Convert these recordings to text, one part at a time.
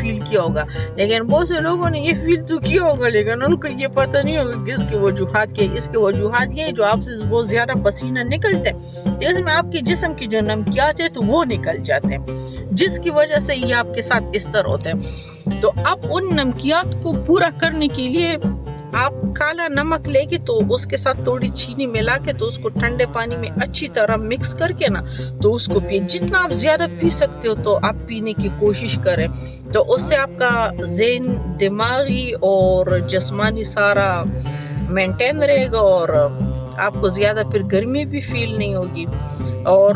فیل کیا ہوگا, لیکن بہت سے لوگوں نے یہ فیل تو کیا ہوگا لیکن ان کو یہ پتہ نہیں ہوگا کہ اس کے وجوہات کیا. اس کے وجوہات یہ جو آپ سے بہت زیادہ پسینہ نکلتے ہیں, جس میں آپ کے جسم کی جو نمکیات ہے تو وہ نکل جاتے ہیں, جس کی وجہ سے یہ آپ کے ساتھ اس طرح ہوتے ہیں. تو اب ان نمکیات کو پورا کرنے کے لیے آپ کالا نمک لے کے تو اس کے ساتھ تھوڑی چینی ملا کے تو اس کو ٹھنڈے پانی میں اچھی طرح مکس کر کے نا تو اس کو پیے. جتنا آپ زیادہ پی سکتے ہو تو آپ پینے کی کوشش کریں, تو اس سے آپ کا ذہن, دماغی اور جسمانی سارا مینٹین رہے گا اور آپ کو زیادہ پھر گرمی بھی فیل نہیں ہوگی. اور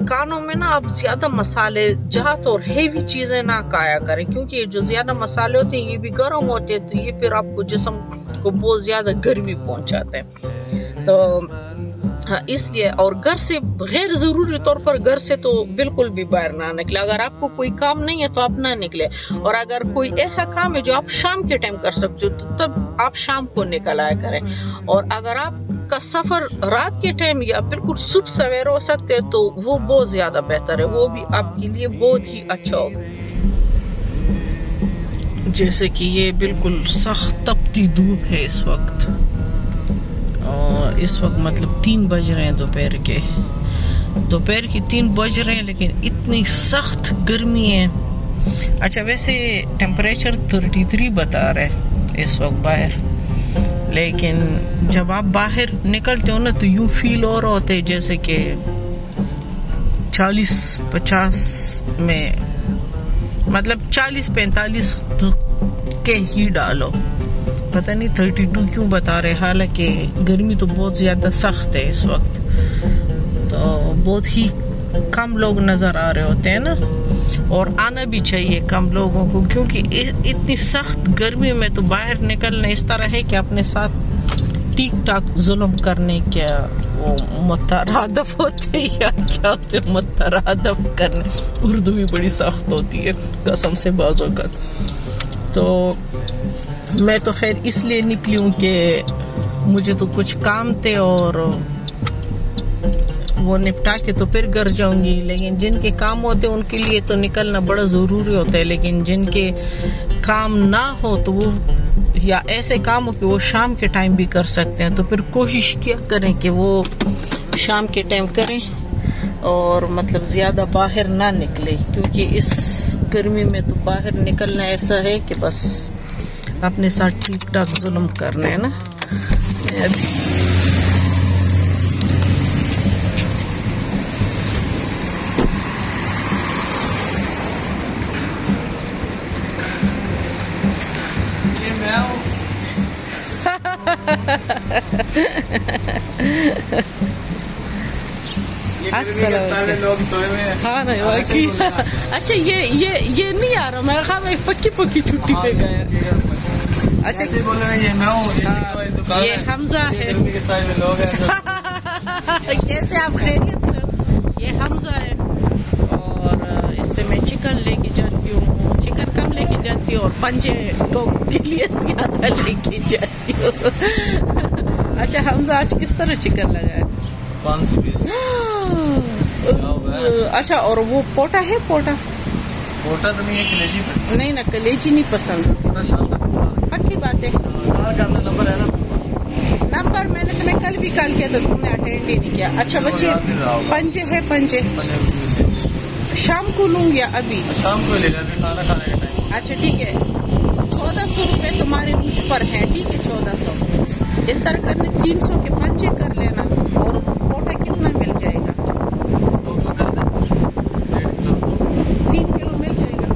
کھانوں میں نا آپ زیادہ مسالے جہات اور ہیوی چیزیں نہ کھایا کریں, کیونکہ یہ جو زیادہ مسالے ہوتے ہیں یہ بھی گرم ہوتے ہیں, تو یہ پھر آپ کو جسم کو بہت زیادہ گرمی پہنچاتے ہیں. تو اس لیے, اور گھر سے غیر ضروری طور پر گھر سے تو بالکل بھی باہر نہ نکلے. اگر آپ کو کوئی کام نہیں ہے تو آپ نہ نکلے, اور اگر کوئی ایسا کام ہے جو آپ شام کے ٹائم کر سکتے ہو تو تب آپ شام کو نکل آیا کریں. اور اگر آپ کا سفر رات کے ٹائم یا بالکل صبح سویر ہو سکتے تو وہ بہت زیادہ بہتر ہے, وہ بھی آپ کے لیے بہت ہی اچھا ہوگا. جیسے کہ یہ بالکل سخت تپتی دھوپ ہے اس وقت, اور اس وقت مطلب 3 بج رہے ہیں دوپہر کی 3 بج رہے ہیں, لیکن اتنی سخت گرمی ہے. اچھا ویسے ٹیمپریچر 33 بتا رہے اس وقت باہر, لیکن جب آپ باہر نکلتے ہو نا تو یوں فیل ہو رہا ہوتے جیسے کہ 40-50 میں, مطلب 40-45 کے ہی ڈالو. پتہ نہیں 32 کیوں بتا رہے, حالانکہ گرمی تو بہت زیادہ سخت ہے اس وقت. تو بہت ہی کم لوگ نظر آ رہے ہوتے ہیں نا, اور آنا بھی چاہیے کم لوگوں کو, کیونکہ اتنی سخت گرمی میں تو باہر نکلنا اس طرح ہے کہ اپنے ساتھ ٹھیک ٹاک ظلم کرنے کیا وہ مترادف ہوتے یا کیا ہوتے, مترادف کرنے, اردو بھی بڑی سخت ہوتی ہے قسم سے بازوں کا. تو میں تو خیر اس لیے نکلی ہوں کہ مجھے تو کچھ کام تھے اور وہ نپٹا کے تو پھر گھر جاؤں گی, لیکن جن کے کام ہوتے ہیں ان کے لیے تو نکلنا بڑا ضروری ہوتا ہے. لیکن جن کے کام نہ ہو تو وہ, یا ایسے کام ہو کہ وہ شام کے ٹائم بھی کر سکتے ہیں, تو پھر کوشش کیا کریں کہ وہ شام کے ٹائم کریں اور مطلب زیادہ باہر نہ نکلے, کیونکہ اس گرمی میں تو باہر نکلنا ایسا ہے کہ بس اپنے ساتھ ٹھیک ٹاک ظلم کرنا ہے نا. اچھا یہ نہیں آ رہا, میرا خیال میں پکی چھٹی پہ گیا. اچھا یہ حمزہ ہے, کیسے آپ خیریت سے؟ یہ حمزہ ہے, اور اس سے میں چکن لے کے جاتی ہوں, چکن کم لے کے جاتی ہوں اور پنجے ڈوگ کے لیے زیادہ لے کے جاتی ہوں. اچھا حمزہ آج کس طرح چکن لگا ہے؟ 520. اچھا, اور وہ پوٹا ہے؟ پوٹا تو نہیں ہے, کلیجی پہ نہیں نا, کلیجی نہیں پسند. پکی بات ہے. نمبر ہے نا, نمبر میں نے تمہیں کل بھی کال کیا تھا, تم نے اٹینڈ ہی نہیں کیا. اچھا بچے, پنجے ہے, پنجے شام کو لوں یا ابھی؟ شام کو لے لیں, کھانا کھانے کا ٹائم. اچھا ٹھیک ہے, 1400 روپے تمہارے مجھ پر ہیں, ٹھیک ہے 1400. اس طرح کرنے 300 کے پنجے کر لینا, اور پوٹا کتنا مل جائے گا؟ 3 کلو مل جائے گا.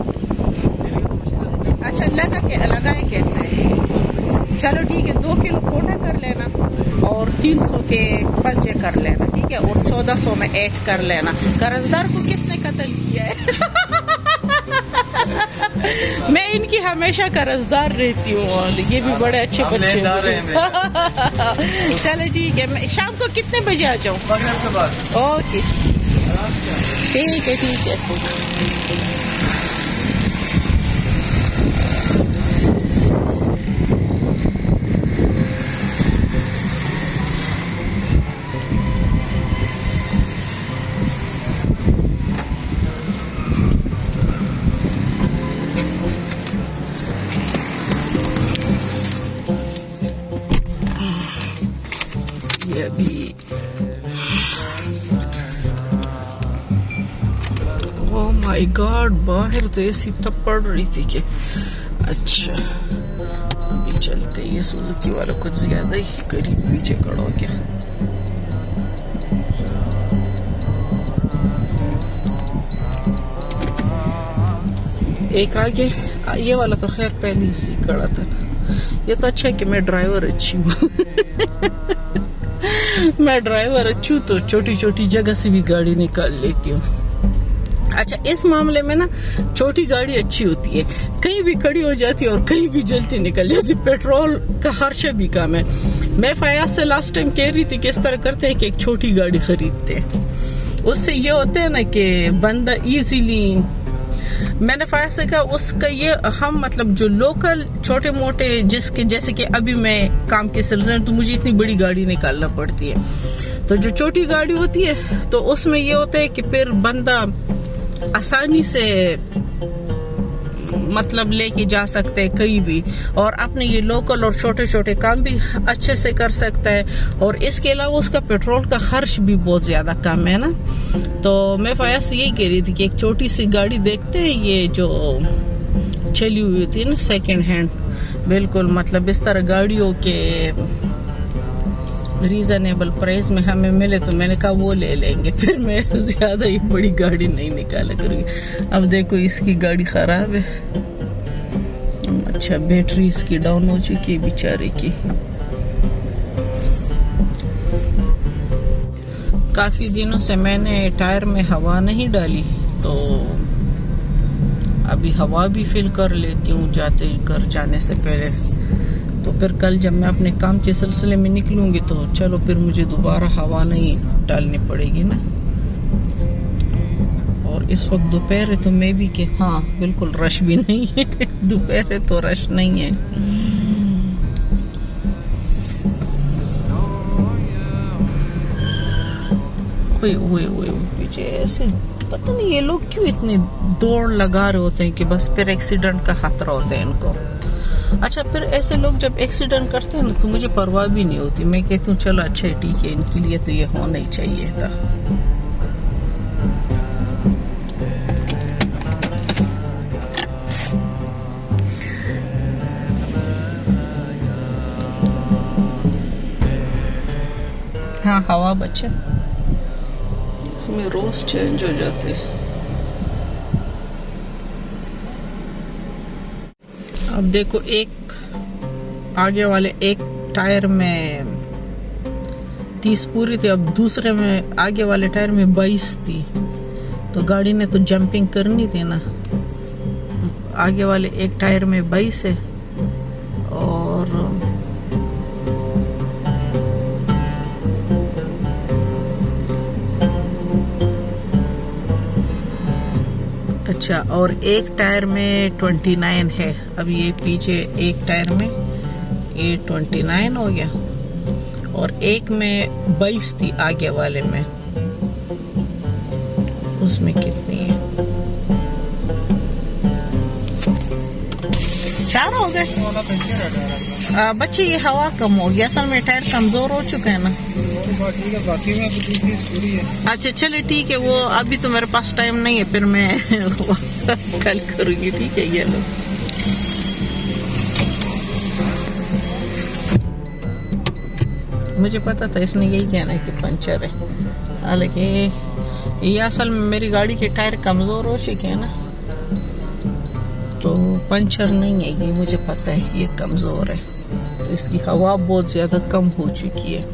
اچھا لگائے کیسے؟ چلو ٹھیک ہے, 2 کلو پوٹا کر لینا اور 300 کے پنجے کر لینا, ٹھیک ہے, اور 1400 میں ایڈ کر لینا. قرضدار کو کس نے قتل کیا ہے؟ میں ان کی ہمیشہ قرضدار رہتی ہوں, اور یہ بھی بڑے اچھے بچے ہیں. چلو ٹھیک ہے, میں شام کو کتنے بجے آ جاؤں؟ مغرب کے بعد. اوکے جی, ٹھیک ہے ٹھیک ہے. مائی گاڈ باہر تو ایسی تب پڑ رہی تھی کہ اچھا ابھی چلتے. یہ سوزوکی والا کچھ زیادہ ہی قریب پیچھے کھڑا ہو گیا. ایک آگے یہ والا تو خیر پہلے ہی کھڑا تھا. یہ تو اچھا ہے کہ میں ڈرائیور اچھی ہوں. میں ڈرائیور اچھی ہوں تو چھوٹی چھوٹی جگہ سے بھی گاڑی نکال لیتی ہوں. اچھا اس معاملے میں نا چھوٹی گاڑی اچھی ہوتی ہے, کہیں بھی کھڑی ہو جاتی ہے اور کہیں بھی جلتی نکل جاتی. پیٹرول کا خرچہ بھی کم ہے. میں فیاض سے لاسٹ ٹائم کہہ رہی تھی کہ اس طرح کرتے ہیں کہ ایک چھوٹی گاڑی خریدتے ہیں, اس سے یہ ہوتا ہے نا کہ بندہ ایزیلی. میں نے فیاض سے کہا اس کا یہ ہم مطلب جو لوکل چھوٹے موٹے جیسے کہ ابھی میں کام کے سلسلے میں تو مجھے اتنی بڑی گاڑی نکالنا پڑتی ہے, تو جو چھوٹی گاڑی ہوتی ہے تو اس میں یہ ہوتا ہے کہ پھر بندہ آسانی سے مطلب لے کے جا سکتے ہیں کہیں بھی, اور اپنے یہ لوکل اور چھوٹے چھوٹے کام بھی اچھے سے کر سکتا ہے. اور اس کے علاوہ اس کا پیٹرول کا خرچ بھی بہت زیادہ کم ہے نا. تو میں فیاض سے یہی کہہ رہی تھی کہ ایک چھوٹی سی گاڑی دیکھتے ہیں, یہ جو چلی ہوئی ہوتی ہے نا سیکنڈ ہینڈ, بالکل مطلب اس طرح گاڑیوں کے ریزنیبل پرائز میں ہمیں ملے تو میں نے کہا وہ لے لیں گے. پھر میں زیادہ ہی بڑی گاڑی نہیں نکالا کروں گی. اب دیکھو اس کی گاڑی خراب ہے. اچھا بیٹری اس کی ڈاؤن ہو چکی ہے بیچارے کی. کافی دنوں سے میں نے ٹائر میں ہوا نہیں ڈالی تو ابھی ہوا بھی فل کر لیتی ہوں جانے سے پہلے. تو پھر کل جب میں اپنے کام کے سلسلے میں نکلوں گی تو چلو پھر مجھے دوبارہ ہوا نہیں ڈالنی پڑے گی نا. اور اس وقت دوپہر ہے تو میں بھی کہ ہاں بالکل رش بھی نہیں ہے. دوپہر ہے تو رش نہیں ہے. پیچھے ایسے پتہ نہیں یہ لوگ کیوں اتنے دوڑ لگا رہے ہوتے ہیں کہ بس پھر ایکسیڈنٹ کا خطرہ ہوتا ہے ان کو. اچھا پھر ایسے لوگ جب ایکسیڈنٹ کرتے ہیں نا تو مجھے پرواہ بھی نہیں ہوتی. میں کہتی ہوں چلو اچھا ہے ٹھیک ہے, ان کے لیے تو یہ ہونا ہی چاہیے تھا. ہاں ہوا بچے اس میں روز چینج ہو جاتے ہیں. اب دیکھو ایک آگے والے ایک ٹائر میں 30 پوری تھی, اب دوسرے میں آگے والے ٹائر میں 22 تھی. تو گاڑی نے تو جمپنگ کرنی تھی نا. آگے والے ایک ٹائر میں 22 ہے اور اچھا اور ایک ٹائر میں 29 ہے. اب یہ پیچھے ایک ٹائر میں یہ 29 ہو گیا اور ایک میں 22 تھی آگے والے میں. اس میں کتنی ہے 4 ہو گئے. بچے یہ ہوا کم ہو گیا, اصل میں ٹائر کمزور ہو چکا ہے نا. اچھا چلے ٹھیک ہے, وہ ابھی تو میرے پاس ٹائم نہیں ہے, پھر میں کل کروں گی. ٹھیک ہے یہ لو. مجھے پتا تھا اس نے یہی کہنا ہے کہ پنچر ہے, حالانکہ یہ اصل میں میری گاڑی کے ٹائر کمزور ہو چکے ہیں نا, تو پنچر نہیں ہے یہ, مجھے پتا ہے یہ کمزور ہے. تو اس کی ہوا بہت زیادہ کم ہو چکی ہے.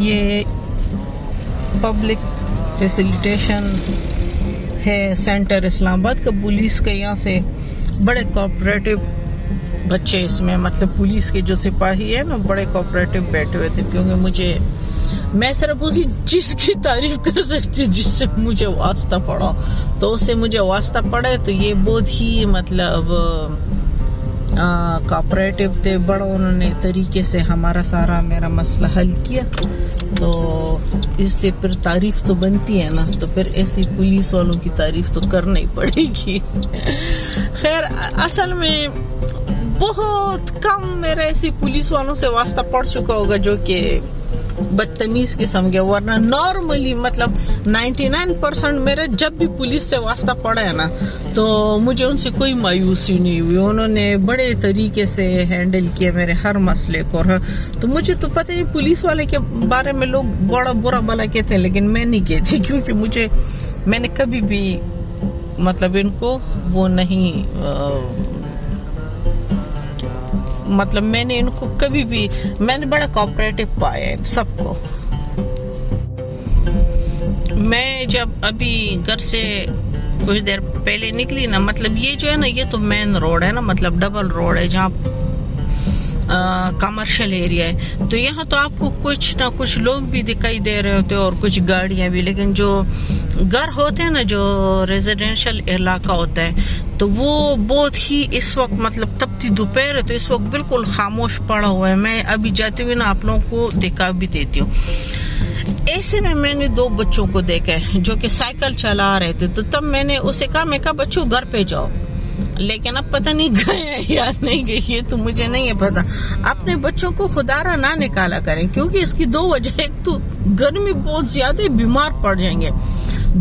یہ پبلک فیسیلیٹیشن ہے سینٹر اسلام آباد کا پولیس کا. یہاں سے بڑے کوآپریٹو بچے اس میں, مطلب پولیس کے جو سپاہی ہے نا بڑے کوآپریٹو بیٹھے ہوئے تھے. کیونکہ میں صرف اسی چیز کی تعریف کر سکتی ہوں جس سے مجھے واسطہ پڑا, تو اس سے مجھے واسطہ پڑا ہے. تو یہ بہت ہی مطلب کوآپریٹو تھے بڑا، انہوں نے طریقے سے ہمارا سارا میرا مسئلہ حل کیا، تو اس لیے پھر تعریف تو بنتی ہے نا، تو پھر ایسی پولیس والوں کی تعریف تو کرنا ہی پڑے گی۔ خیر اصل میں بہت کم میرا ایسی پولیس والوں سے واسطہ پڑ چکا ہوگا جو کہ بدتمیز قسم کے، ورنہ نارملی مطلب 99% میرے جب بھی پولیس سے واسطہ پڑا ہے نا تو مجھے ان سے کوئی مایوسی نہیں ہوئی، انہوں نے بڑے طریقے سے ہینڈل کیا میرے ہر مسئلے کو۔ تو مجھے تو پتہ نہیں پولیس والے کے بارے میں لوگ بڑا برا بلا کہتے ہیں، لیکن میں نہیں کہتی، کیونکہ میں نے کبھی بھی مطلب ان کو وہ نہیں مطلب میں نے ان کو کبھی بھی، میں نے بڑا کوآپریٹو پایا ہے سب کو۔ میں جب ابھی گھر سے کچھ دیر پہلے نکلی نا، مطلب یہ جو ہے نا یہ تو مین روڈ ہے نا، مطلب ڈبل روڈ ہے جہاں کمرشل ایریا ہے، تو یہاں تو آپ کو کچھ نہ کچھ لوگ بھی دکھائی دے رہے ہوتے اور کچھ گاڑیاں بھی، لیکن جو گھر ہوتے ہیں نا، جو ریزیڈینشل علاقہ ہوتا ہے، تو وہ بہت ہی اس وقت مطلب تپتی دوپہر ہے تو اس وقت بالکل خاموش پڑا ہوا ہے۔ میں ابھی جاتے ہوئے نا آپ لوگوں کو دکھا بھی دیتی ہوں۔ ایسے میں نے 2 بچوں کو دیکھا ہے جو کہ سائیکل چلا رہے تھے، تو تب میں نے اسے کہا، میں کہا بچوں گھر پہ جاؤ، لیکن اب پتہ نہیں گئے یا نہیں گئے، یہ تو مجھے نہیں ہے پتا۔ اپنے بچوں کو خدارا نہ نکالا کریں، کیونکہ اس کی 2 وجہ، ایک تو گرمی بہت زیادہ، بیمار پڑ جائیں گے،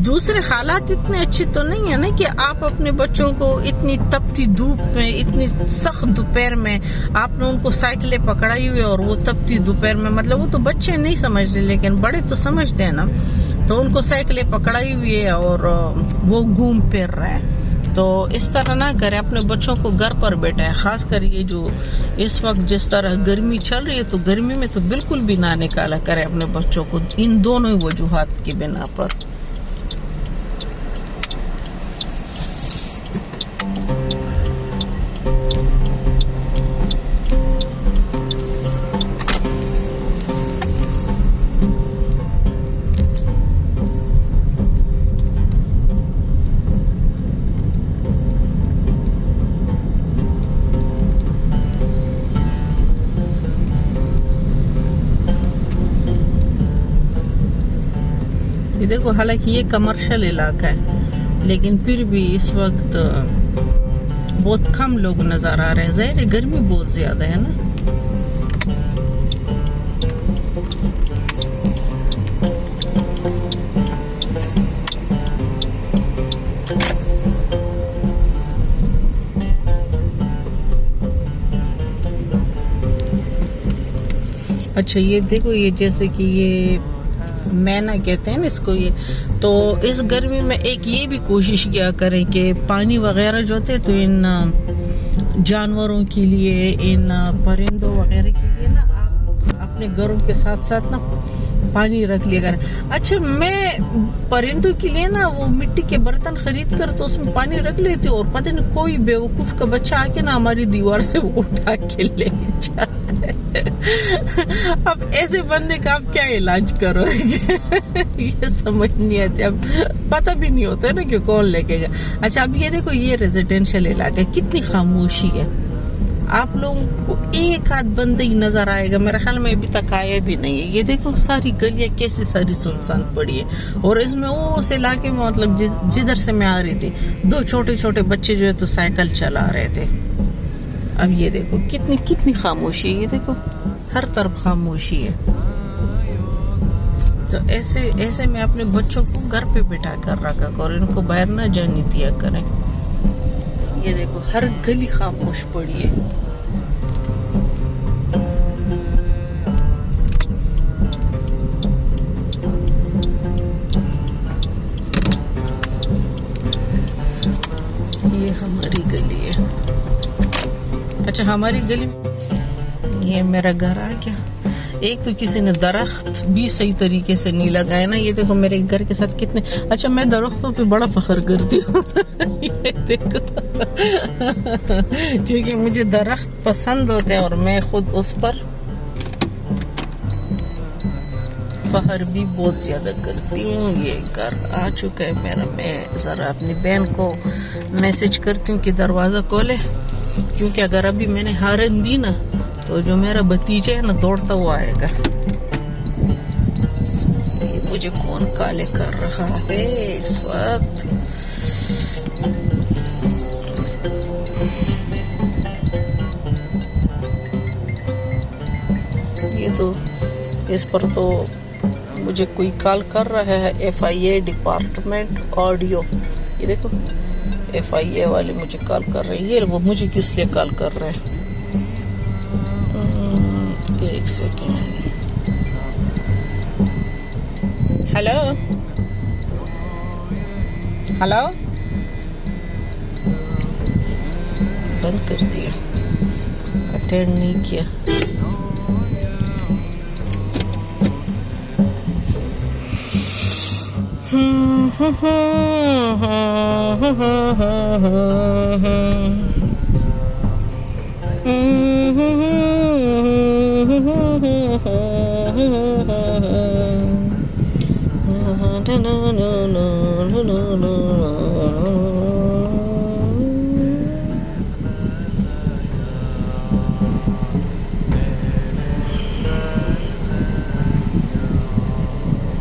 دوسرے حالات اتنے اچھے تو نہیں ہے نا کہ آپ اپنے بچوں کو اتنی تپتی دھوپ میں، اتنی سخت دوپہر میں آپ نے ان کو سائیکلیں پکڑائی ہوئی اور وہ تپتی دوپہر میں، مطلب وہ تو بچے نہیں سمجھتے لیکن بڑے تو سمجھتے ہیں نا، تو ان کو سائیکلیں پکڑائی ہوئی ہے اور وہ گھوم پھر رہا ہے۔ تو اس طرح نہ کریں، اپنے بچوں کو گھر پر بیٹھائیں، خاص کر یہ جو اس وقت جس طرح گرمی چل رہی ہے، تو گرمی میں تو بالکل بھی نہ نکالا کریں اپنے بچوں کو، ان دونوں ہی وجوہات کی بنا پر۔ دیکھو حالانکہ یہ کمرشل علاقہ ہے لیکن پھر بھی اس وقت بہت کم لوگ نظر آ رہے ہیں، ظاہر ہے گرمی بہت زیادہ ہے نا۔ اچھا یہ دیکھو، یہ جیسے کہ یہ مینا کہتے ہیں نا اس کو، یہ تو اس گرمی میں ایک یہ بھی کوشش کیا کریں کہ پانی وغیرہ جو ہوتے تو ان جانوروں کے لیے، ان پرندوں وغیرہ کے لیے نا آپ اپنے گھروں کے ساتھ ساتھ نا پانی رکھ لیا کریں۔ اچھا میں پرندوں کے لیے نا وہ مٹی کے برتن خرید کر تو اس میں پانی رکھ لیتی ہوں، اور پتہ نہیں کوئی بیوقوف کا بچہ آ کے نا ہماری دیوار سے وہ اٹھا کے لے جاتا ہے۔ اب ایسے بندے کا آپ کیا علاج کرو گے؟ یہ سمجھ نہیں آتی، اب پتہ بھی نہیں ہوتا ہے نا کہ کون لے کے گا۔ اچھا اب یہ دیکھو، یہ ریزیڈینشل علاقہ ہے، کتنی خاموشی ہے، آپ لوگوں کو ایک آدھ بندہ ہی نظر آئے گا، میرے خیال میں ابھی تک آیا بھی نہیں ہے۔ یہ دیکھو ساری گلیاں کیسی ساری سنسان پڑی ہے، اور اس میں اس علاقے میں مطلب جدھر سے میں آ رہی تھی 2 چھوٹے چھوٹے بچے جو ہے تو سائیکل چلا رہے تھے۔ اب یہ دیکھو کتنی خاموشی ہے، یہ دیکھو ہر طرف خاموشی ہے۔ تو ایسے میں اپنے بچوں کو گھر پہ بٹھا کر رکھا اور ان کو باہر نہ جانے دیا کریں۔ یہ دیکھو ہر گلی خاموش پڑی ہے۔ یہ ہماری گلی ہے۔ اچھا ہماری گلی، یہ میرا گھر آ گیا۔ ایک تو کسی نے درخت بھی صحیح طریقے سے نہیں لگایا نا، یہ دیکھو میرے گھر کے ساتھ کتنے، اچھا میں درختوں پہ بڑا فخر کرتی ہوں۔ یہ دیکھو کیونکہ مجھے درخت پسند ہوتے ہیں اور میں خود اس پر فخر بھی بہت زیادہ کرتی ہوں۔ یہ گھر آ چکا ہے میرا، میں ذرا اپنی بہن کو میسج کرتی ہوں کہ دروازہ کھولے، کیونکہ اگر ابھی میں نے ہارن دی نا تو جو میرا بھتیجا ہے نا دوڑتا ہوا آئے گا. یہ مجھے کون کالے کر رہا ہے اس وقت؟ یہ تو اس پر تو مجھے کوئی کال کر رہا ہے FIA ڈپارٹمنٹ آڈیو. یہ دیکھو FIA والے مجھے کال کر رہے ہیں. یہ وہ مجھے کس لیے کال کر رہے ہیں؟ ایک سیکنڈ. ہلو ہلو، بند کر دیا، اٹینڈ نہیں کیا.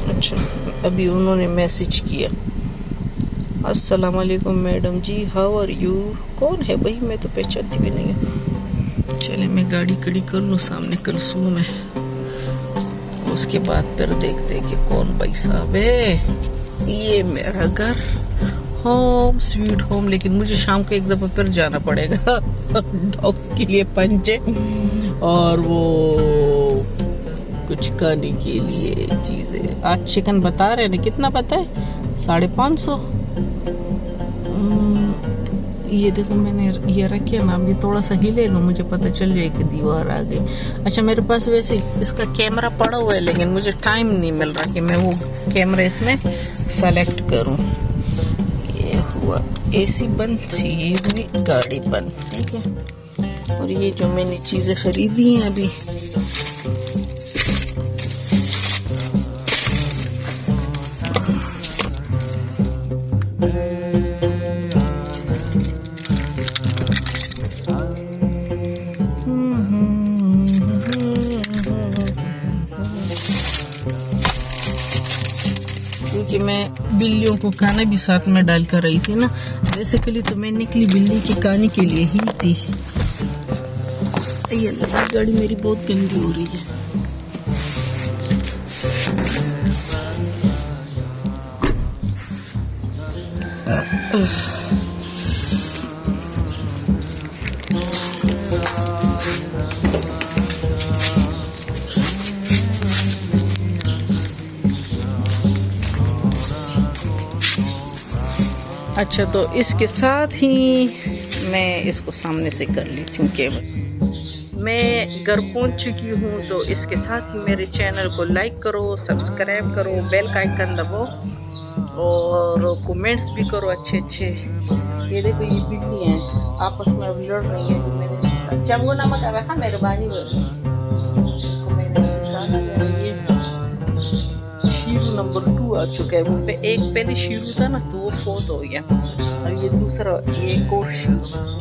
اچھا، ابھی انہوں نے میسج کیا. السلام علیکم madam ji, how are you? کون ہے بھائی؟ میں تو پہچانتی بھی نہیں ہوں. چلے میں گاڑی کڑی کر لوں سامنے کلثوم ہے، اس کے بعد پھر دیکھتے کہ کون بھائی صاحب ہے. یہ میرا گھر، ہوم سویٹ ہوم. لیکن مجھے شام کو ایک دفعہ پھر جانا پڑے گا ڈاگ کے لیے پنجے اور وہ کچھ کھانے کے لیے چیزیں. آج چکن بتا رہے ہیں کتنا پتا ہے؟ 550. یہ دیکھو میں نے یہ رکھے نا، ابھی تھوڑا سا ہلے گا مجھے پتہ چل جائے کہ دیوار آ گئی. اچھا میرے پاس ویسے اس کا کیمرہ پڑا ہوا ہے لیکن مجھے ٹائم نہیں مل رہا کہ میں وہ کیمرہ اس میں سلیکٹ کروں. یہ ہوا AC بند، یہ ہوئی گاڑی بند. ٹھیک ہے، اور یہ جو میں نے چیزیں خریدی ہیں ابھی، کیونکہ میں بلیوں کو کھانا بھی ساتھ میں ڈال کر رہی تھی نا. بیسیکلی تو میں نکلی بلی کے کھانے کے لیے ہی تھی. یہ اللہ، گاڑی میری بہت گندی ہو رہی ہے. اچھا تو اس کے ساتھ ہی میں اس کو سامنے سے کر لیتی ہوں کہ میں گھر پہنچ چکی ہوں. تو اس کے ساتھ ہی میرے چینل کو لائک کرو، سبسکرائب کرو، بیل کا آئیکن دباؤ اور کومنٹس بھی کرو اچھے اچھے. یہ دیکھو یہ بلی ہیں آپس میں اب لڑ رہی ہیں. چمگو نمک آ مہربانی شیرو نمبر 2 آ چکا ہے. وہ ایک پہلے شیرو تھا نا تو وہ فوت ہو گیا، اور یہ دوسرا، یہ ایک اور شیرو.